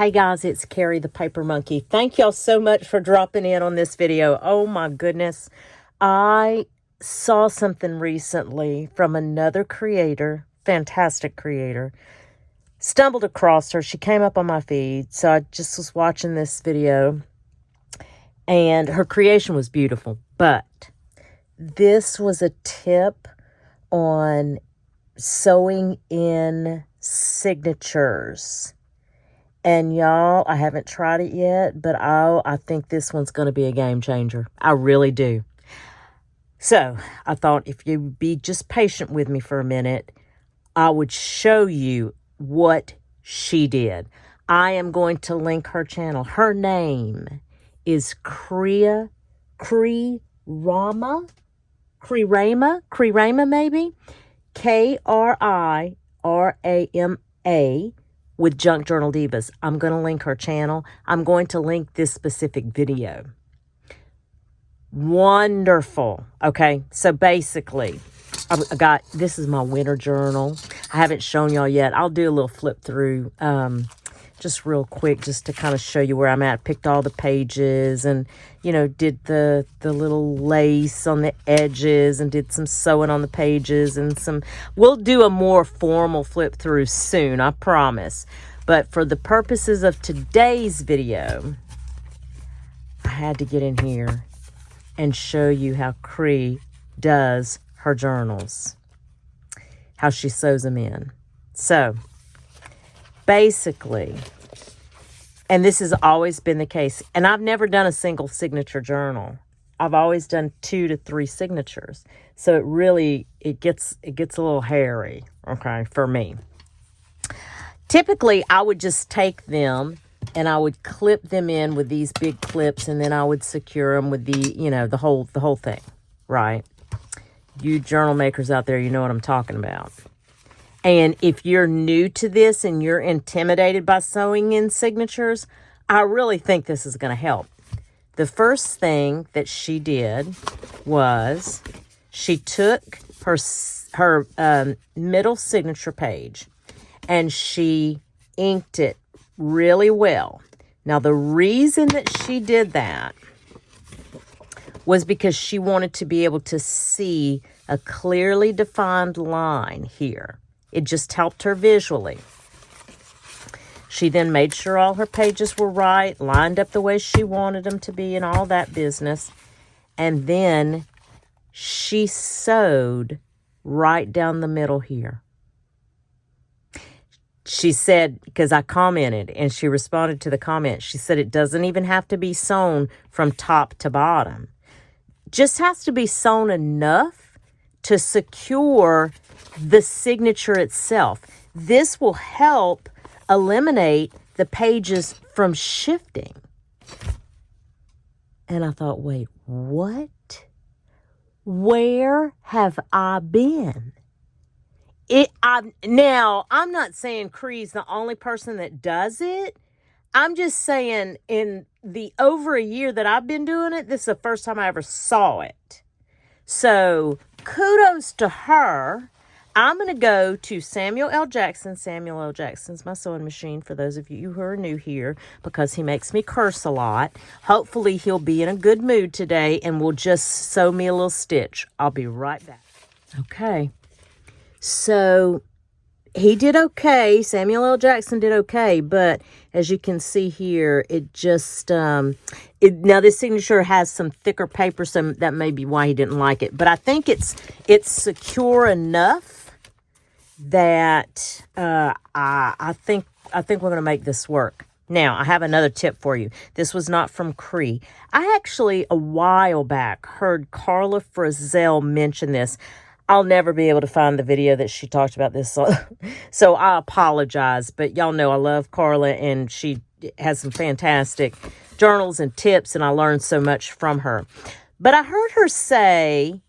Hey guys, it's Carrie the Paper Monkey. Thank y'all so much for dropping in on this video. Oh my goodness. I saw something recently from another creator, fantastic creator. Stumbled across her. She came up on my feed. So I just was watching this video and her creation was beautiful. But this was a tip on sewing in signatures. And y'all, I haven't tried it yet, but I think this one's going to be a game changer. I really do. So I thought if you'd be just patient with me for a minute, I would show you what she did. I am going to link her channel. Her name is Kriyama maybe? Kriyama with Junk Journal Divas. I'm going to link her channel. I'm going to link this specific video. Wonderful. Okay, so basically, this is my winter journal. I haven't shown y'all yet. I'll do a little flip through just real quick just to kind of show you where I'm at. Picked all the pages and, you know, did the little lace on the edges and did some sewing on the pages and some. We'll do a more formal flip through soon, I promise. But for the purposes of today's video, I had to get in here and show you how Cree does her journals, how she sews them in. So basically, and this has always been the case, and I've never done a single signature journal. I've always done 2 to 3 signatures. So it gets a little hairy, okay, for me. Typically, I would just take them and I would clip them in with these big clips, and then I would secure them with the whole thing, right? You journal makers out there, you know what I'm talking about. And if you're new to this and you're intimidated by sewing in signatures, I really think this is going to help. The first thing that she did was she took her middle signature page and she inked it really well. Now, the reason that she did that was because she wanted to be able to see a clearly defined line here. It just helped her visually. She then made sure all her pages were right, lined up the way she wanted them to be and all that business. And then she sewed right down the middle here. She said, because I commented and she responded to the comment, she said it doesn't even have to be sewn from top to bottom. Just has to be sewn enough to secure the signature itself. This will help eliminate the pages from shifting. And I thought, wait, what? Where have I been? Now, I'm not saying Cree's the only person that does it. I'm just saying in the over a year that I've been doing it, this is the first time I ever saw it. So kudos to her. I'm going to go to Samuel L. Jackson. Samuel L. Jackson's my sewing machine for those of you who are new here because he makes me curse a lot. Hopefully he'll be in a good mood today and will just sew me a little stitch. I'll be right back. Okay. So he did okay. Samuel L. Jackson did okay, but as you can see here, it just, now this signature has some thicker paper, so that may be why he didn't like it. But I think it's secure enough that I think we're going to make this work. Now, I have another tip for you. This was not from Cree. I actually, a while back, heard Carla Frizzell mention this. I'll never be able to find the video that she talked about this, so I apologize. But y'all know I love Carla, and she has some fantastic journals and tips, and I learned so much from her. But I heard her say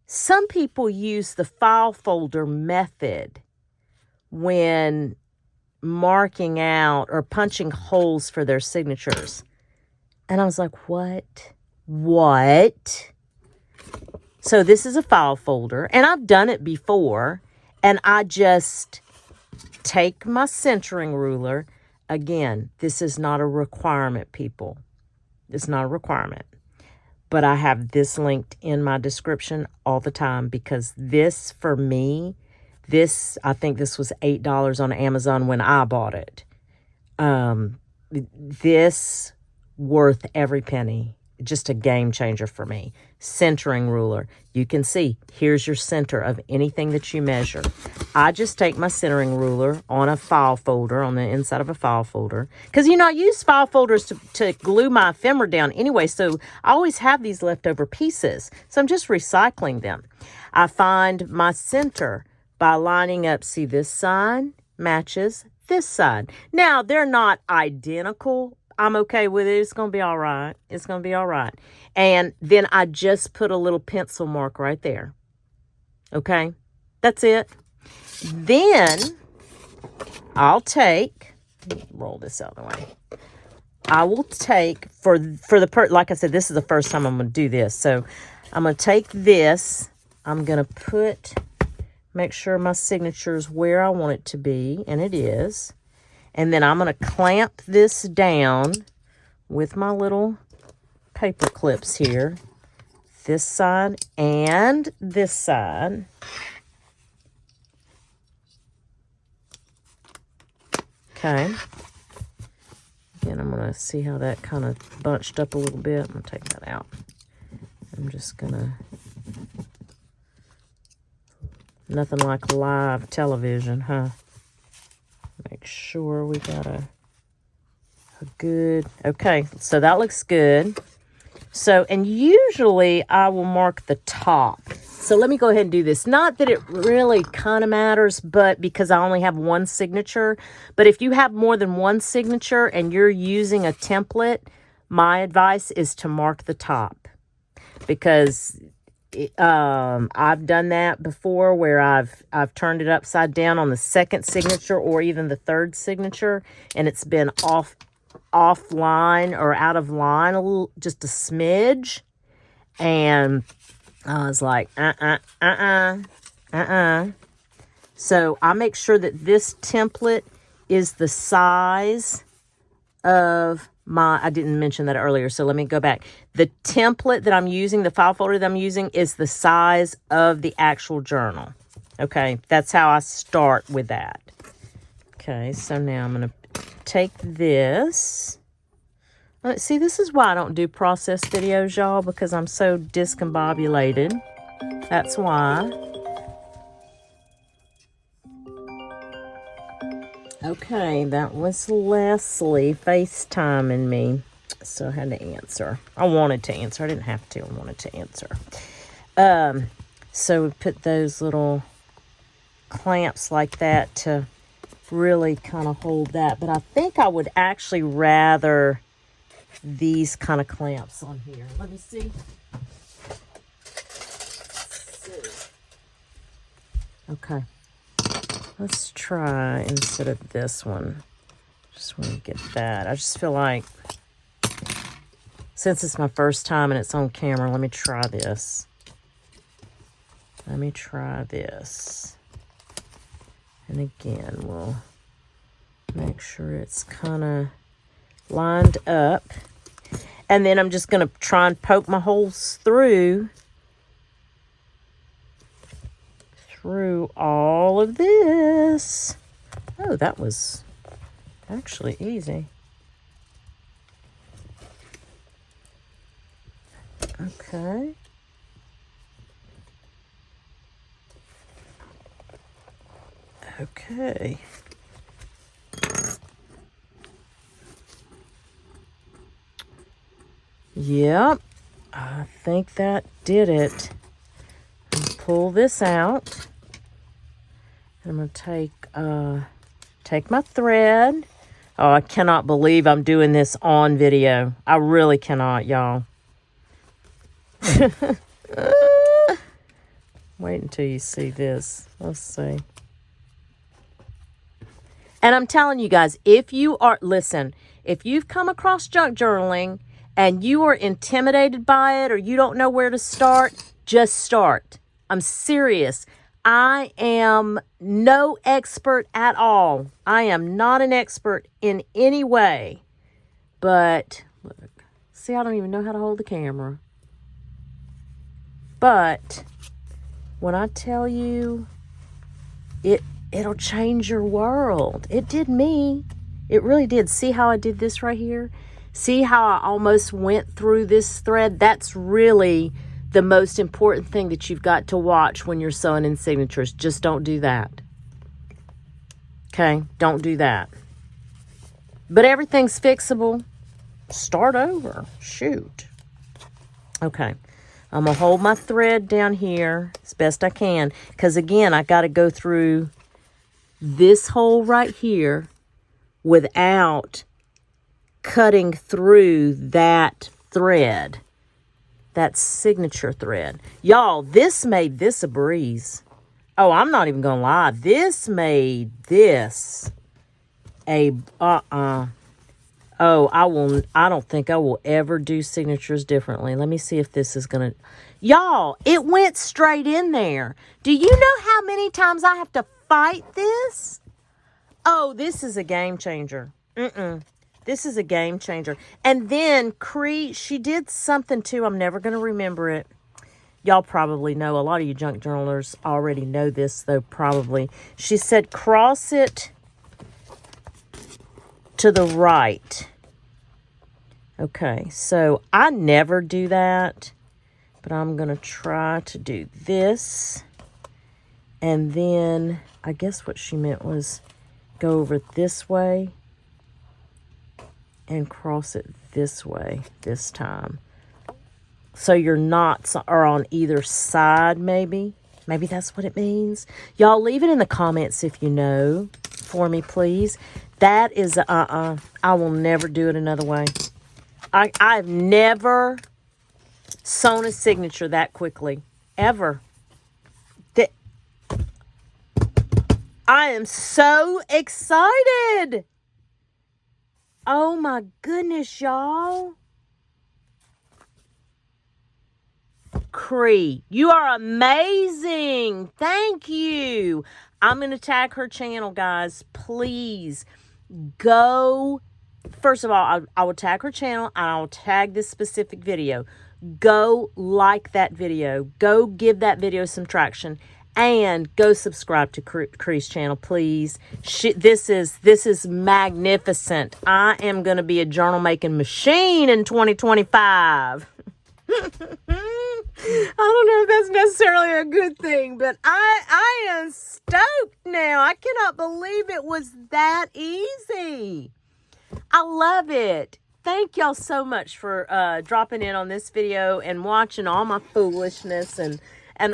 some people use the file folder method when marking out or punching holes for their signatures. And I was like, what? So this is a file folder, and I've done it before, and I just take my centering ruler, Again, this is not a requirement, people. It's not a requirement. But I have this linked in my description all the time because this, for me, I think this was $8 on Amazon when I bought it. This worth every penny. Just a game changer for me. Centering ruler. You can see, here's your center of anything that you measure. I just take my centering ruler on a file folder, on the inside of a file folder. Because, I use file folders to glue my ephemera down anyway, so I always have these leftover pieces. So I'm just recycling them. I find my center by lining up, see this side matches this side. Now, they're not identical. I'm okay with it. It's going to be all right. It's going to be all right. And then I just put a little pencil mark right there. Okay? That's it. Then I'll roll this out of the way. I will take, like I said, this is the first time I'm going to do this. So I'm going to take this. I'm going to make sure my signature is where I want it to be. And it is. And then I'm going to clamp this down with my little paper clips here. This side and this side. Okay. Again, I'm going to see how that kind of bunched up a little bit. I'm going to take that out. I'm just going to... Nothing like live television, huh? Make sure we got a good... Okay, so that looks good. So, and usually I will mark the top. So let me go ahead and do this. Not that it really kind of matters, but because I only have one signature. But if you have more than one signature and you're using a template, my advice is to mark the top. Because I've done that before where I've turned it upside down on the second signature or even the third signature, and it's been offline or out of line a little, just a smidge, and I was like, So I make sure that this template is the size of I didn't mention that earlier, so let me go back. The template that I'm using, the file folder that I'm using, is the size of the actual journal. Okay, that's how I start with that. Okay, so now I'm going to take this. See, this is why I don't do process videos, y'all, because I'm so discombobulated. That's why. Okay, that was Leslie FaceTiming me, so I had to answer. I wanted to answer. I didn't have to. I wanted to answer. So we put those little clamps like that to really kind of hold that. But I think I would actually rather these kind of clamps on here. Let me see. Okay. Let's try instead of this one. Just want to get that. I just feel like, since it's my first time and it's on camera, let me try this. Let me try this. And again, we'll make sure it's kind of lined up. And then I'm just going to try and poke my holes through all of this. Oh, that was actually easy. Okay. Okay. Yep. I think that did it. Pull this out. I'm going to take my thread. Oh, I cannot believe I'm doing this on video. I really cannot, y'all. Wait until you see this. Let's see. And I'm telling you guys, if you've come across junk journaling and you are intimidated by it or you don't know where to start, just start. I'm serious. I am no expert at all. I am not an expert in any way. But, look, see, I don't even know how to hold the camera. But, when I tell you, it'll change your world. It did me. It really did. See how I did this right here? See how I almost went through this thread? That's really the most important thing that you've got to watch when you're sewing in signatures. Just don't do that. Okay? Don't do that. But everything's fixable. Start over. Shoot. Okay. I'm going to hold my thread down here as best I can. Because, again, I got to go through this hole right here without cutting through that thread. That signature thread. Y'all, this made this a breeze. Oh, I'm not even going to lie. This made this a, Oh, I don't think I will ever do signatures differently. Let me see if this is going to, y'all, it went straight in there. Do you know how many times I have to fight this? Oh, this is a game changer. This is a game changer. And then Cree, she did something too. I'm never going to remember it. Y'all probably know. A lot of you junk journalers already know this, though, probably. She said cross it to the right. Okay, so I never do that. But I'm going to try to do this. And then I guess what she meant was go over this way and cross it this way this time. So your knots are on either side, maybe. Maybe that's what it means. Y'all leave it in the comments if you know for me, please. That is I will never do it another way. I've never sewn a signature that quickly. Ever. I am so excited. Oh my goodness, y'all. Cree, you are amazing. Thank you. I'm going to tag her channel, guys. Please go. First of all, I will tag her channel and I will tag this specific video. Go like that video. Go give that video some traction. And go subscribe to Cree's channel, please. This is magnificent. I am going to be a journal making machine in 2025. I don't know if that's necessarily a good thing, but I am stoked now. I cannot believe it was that easy. I love it. Thank y'all so much for dropping in on this video and watching all my foolishness and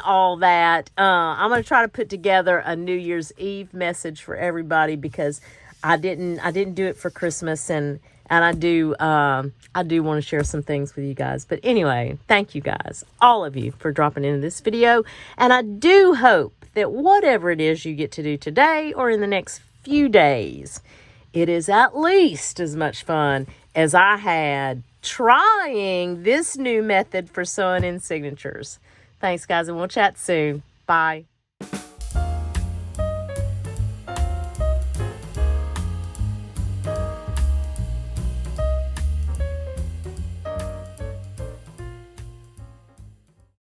all that. I'm going to try to put together a New Year's Eve message for everybody because I didn't do it for Christmas and I do want to share some things with you guys. But anyway, thank you guys, all of you, for dropping into this video. And I do hope that whatever it is you get to do today or in the next few days, it is at least as much fun as I had trying this new method for sewing in signatures. Thanks, guys, and we'll chat soon. Bye.